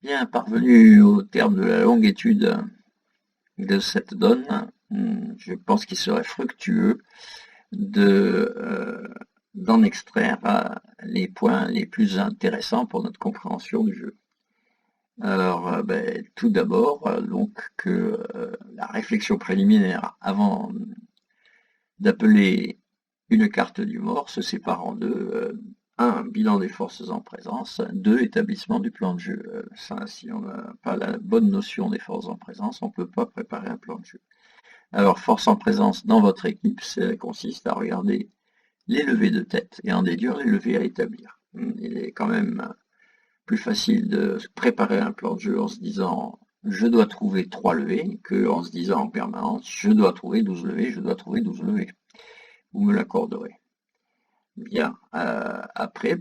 Bien, parvenu au terme de la longue étude de cette donne, je pense qu'il serait fructueux d'en extraire les points les plus intéressants pour notre compréhension du jeu. Alors, tout d'abord, donc que la réflexion préliminaire avant d'appeler une carte du mort se sépare en deux. 1. Bilan des forces en présence. 2. Établissement du plan de jeu. Ça, si on n'a pas la bonne notion des forces en présence, on ne peut pas préparer un plan de jeu. Alors, force en présence dans votre équipe, ça consiste à regarder les levées de tête et en déduire les levées à établir. Il est quand même plus facile de préparer un plan de jeu en se disant je dois trouver 3 levées que en se disant en permanence je dois trouver 12 levées, je dois trouver 12 levées. Vous me l'accorderez. Bien. Après,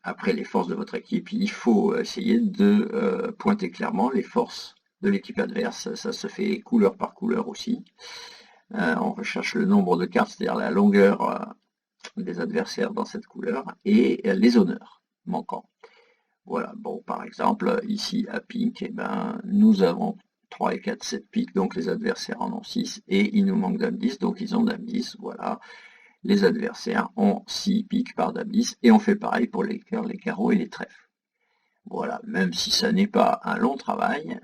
après les forces de votre équipe, il faut essayer de pointer clairement les forces de l'équipe adverse. Ça se fait couleur par couleur aussi. On recherche le nombre de cartes, c'est-à-dire la longueur des adversaires dans cette couleur, et les honneurs manquants. Voilà, bon, par exemple, ici à pique, nous avons 3 et 4, 7 piques, donc les adversaires en ont 6, et il nous manque dame 10, donc ils ont dame 10, voilà. Les adversaires ont 6 piques par dame 10, et on fait pareil pour les cœurs, les carreaux et les trèfles. Voilà, même si ça n'est pas un long travail,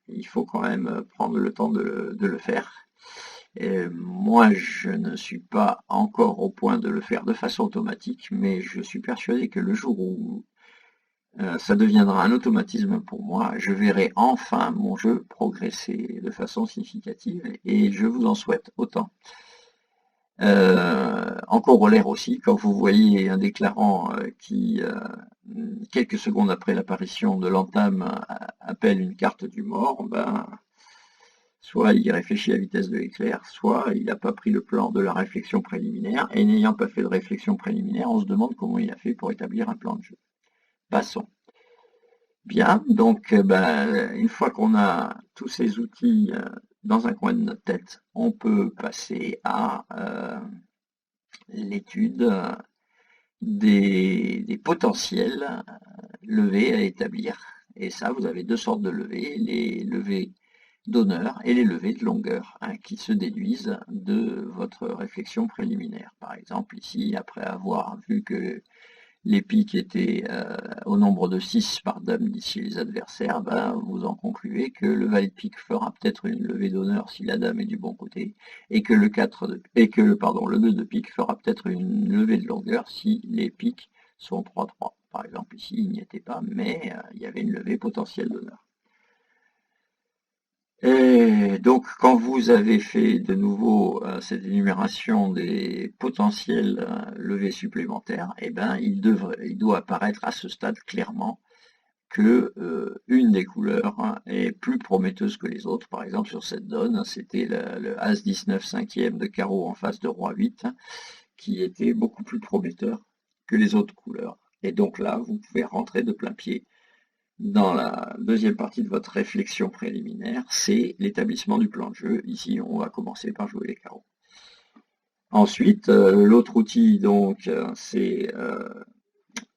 il faut quand même prendre le temps de le faire. Et moi, je ne suis pas encore au point de le faire de façon automatique, mais je suis persuadé que le jour où ça deviendra un automatisme pour moi, je verrai enfin mon jeu progresser de façon significative, et je vous en souhaite autant. En corollaire aussi, quand vous voyez un déclarant qui, quelques secondes après l'apparition de l'entame, appelle une carte du mort, soit il réfléchit à vitesse de l'éclair, soit il n'a pas pris le plan de la réflexion préliminaire, et n'ayant pas fait de réflexion préliminaire, on se demande comment il a fait pour établir un plan de jeu. Passons. Bien, donc une fois qu'on a tous ces outils dans un coin de notre tête, on peut passer à l'étude des potentiels levées à établir. Et ça, vous avez deux sortes de levées, les levées d'honneur et les levées de longueur, qui se déduisent de votre réflexion préliminaire. Par exemple, ici, après avoir vu que les piques étaient au nombre de 6 par dame 10 chez les adversaires, vous en concluez que le valet de pique fera peut-être une levée d'honneur si la dame est du bon côté, et que le 2 de pique fera peut-être une levée de longueur si les piques sont 3-3. Par exemple, ici, il n'y était pas, mais il y avait une levée potentielle d'honneur. Et donc, quand vous avez fait de nouveau cette énumération des potentiels levées supplémentaires, il doit apparaître à ce stade clairement que une des couleurs est plus prometteuse que les autres. Par exemple, sur cette donne, c'était le As 19 cinquième de carreau en face de Roi 8, qui était beaucoup plus prometteur que les autres couleurs. Et donc là, vous pouvez rentrer de plein pied dans la deuxième partie de votre réflexion préliminaire, c'est l'établissement du plan de jeu. Ici, on va commencer par jouer les carreaux. Ensuite, l'autre outil, donc, c'est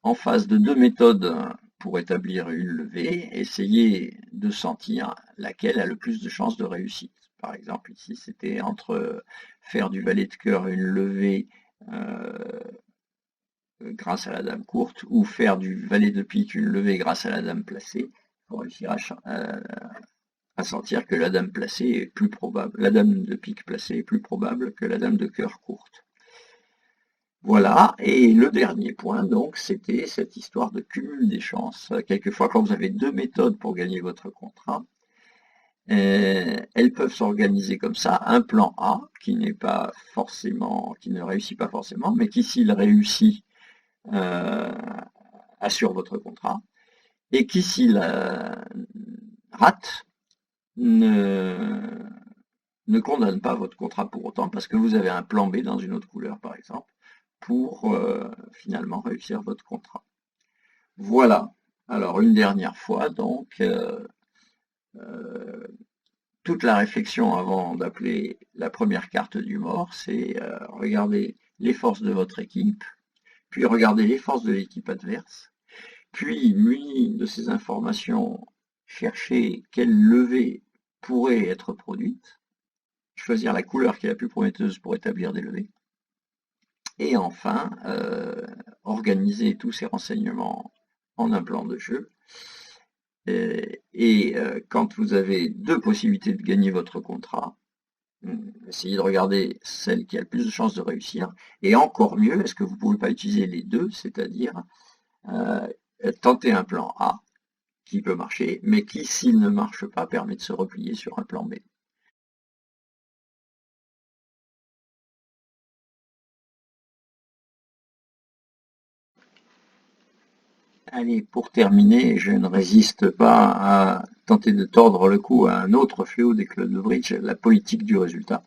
en face de deux méthodes pour établir une levée, essayer de sentir laquelle a le plus de chances de réussite. Par exemple, ici, c'était entre faire du valet de cœur une levée grâce à la dame courte, ou faire du valet de pique une levée grâce à la dame placée, pour réussir à sentir que la dame placée est plus probable, la dame de pique placée est plus probable que la dame de cœur courte. Voilà, et le dernier point, donc, c'était cette histoire de cumul des chances. Quelquefois, quand vous avez deux méthodes pour gagner votre contrat, elles peuvent s'organiser comme ça. Un plan A, qui n'est pas forcément, qui ne réussit pas forcément, mais qui, s'il réussit, assure votre contrat, et qui, s'il rate, ne condamne pas votre contrat pour autant, parce que vous avez un plan B dans une autre couleur, par exemple, pour finalement réussir votre contrat. Voilà. Alors, une dernière fois, donc, toute la réflexion avant d'appeler la première carte du mort, c'est regarder les forces de votre équipe, puis regarder les forces de l'équipe adverse, puis muni de ces informations, chercher quelle levée pourrait être produite, choisir la couleur qui est la plus prometteuse pour établir des levées, et enfin organiser tous ces renseignements en un plan de jeu. Quand vous avez deux possibilités de gagner votre contrat, essayez de regarder celle qui a le plus de chances de réussir, et encore mieux, est-ce que vous ne pouvez pas utiliser les deux, c'est-à-dire tenter un plan A qui peut marcher, mais qui, s'il ne marche pas, permet de se replier sur un plan B. Allez, pour terminer, je ne résiste pas à tenter de tordre le cou à un autre fléau des clubs de bridge, la politique du résultat.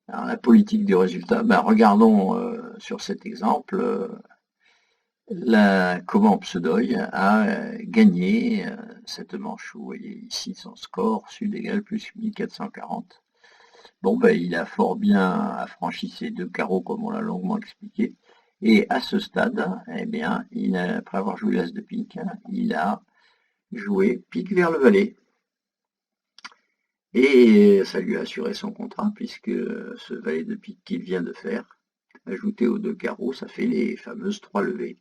Alors, la politique du résultat, regardons sur cet exemple comment Pseudoy a gagné cette manche. Vous voyez ici son score, sud égale plus 1440. Bon, il a fort bien affranchi ses deux carreaux comme on l'a longuement expliqué. Et à ce stade, eh bien, après avoir joué l'as de pique, il a joué pique vers le valet. Et ça lui a assuré son contrat, puisque ce valet de pique qu'il vient de faire, ajouté aux deux carreaux, ça fait les fameuses 3 levées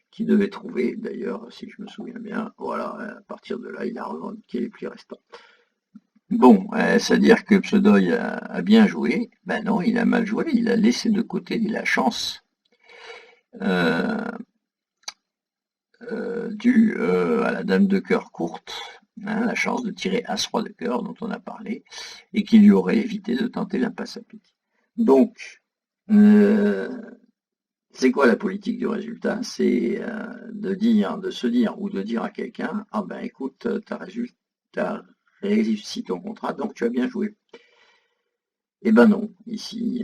qu'il devait trouver. D'ailleurs, si je me souviens bien, voilà, à partir de là, il a revendiqué les plis restants. Bon, c'est-à-dire que Pseudoy a bien joué. Ben non, il a mal joué, il a laissé de côté la chance due à la dame de cœur courte, la chance de tirer As-Roi de cœur dont on a parlé, et qui lui aurait évité de tenter l'impasse à pique. Donc, c'est quoi la politique du résultat? C'est de se dire ou de dire à quelqu'un, ah ben écoute, t'as réussi ton contrat, donc tu as bien joué. Eh ben non, ici,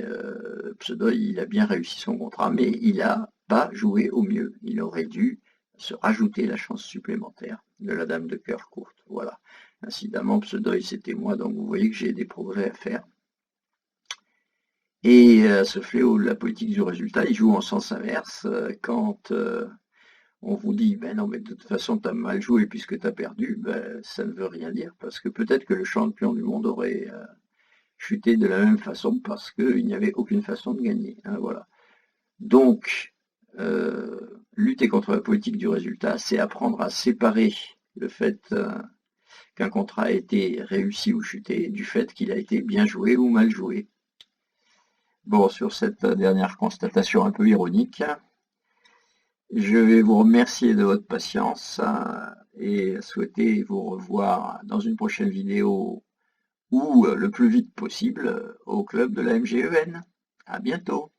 Pseudoy, il a bien réussi son contrat, mais il n'a pas joué au mieux. Il aurait dû se rajouter la chance supplémentaire de la dame de cœur courte. Voilà. Incidemment, Pseudoy, c'était moi, donc vous voyez que j'ai des progrès à faire. Et ce fléau de la politique du résultat, il joue en sens inverse. Quand on vous dit, ben non, mais de toute façon, tu as mal joué puisque tu as perdu, ça ne veut rien dire, parce que peut-être que le champion du monde aurait chuté de la même façon, parce qu'il n'y avait aucune façon de gagner. Hein, voilà. Donc, lutter contre la politique du résultat, c'est apprendre à séparer le fait qu'un contrat a été réussi ou chuté du fait qu'il a été bien joué ou mal joué. Bon, sur cette dernière constatation un peu ironique, je vais vous remercier de votre patience et souhaiter vous revoir dans une prochaine vidéo ou le plus vite possible au club de la MGEN. À bientôt.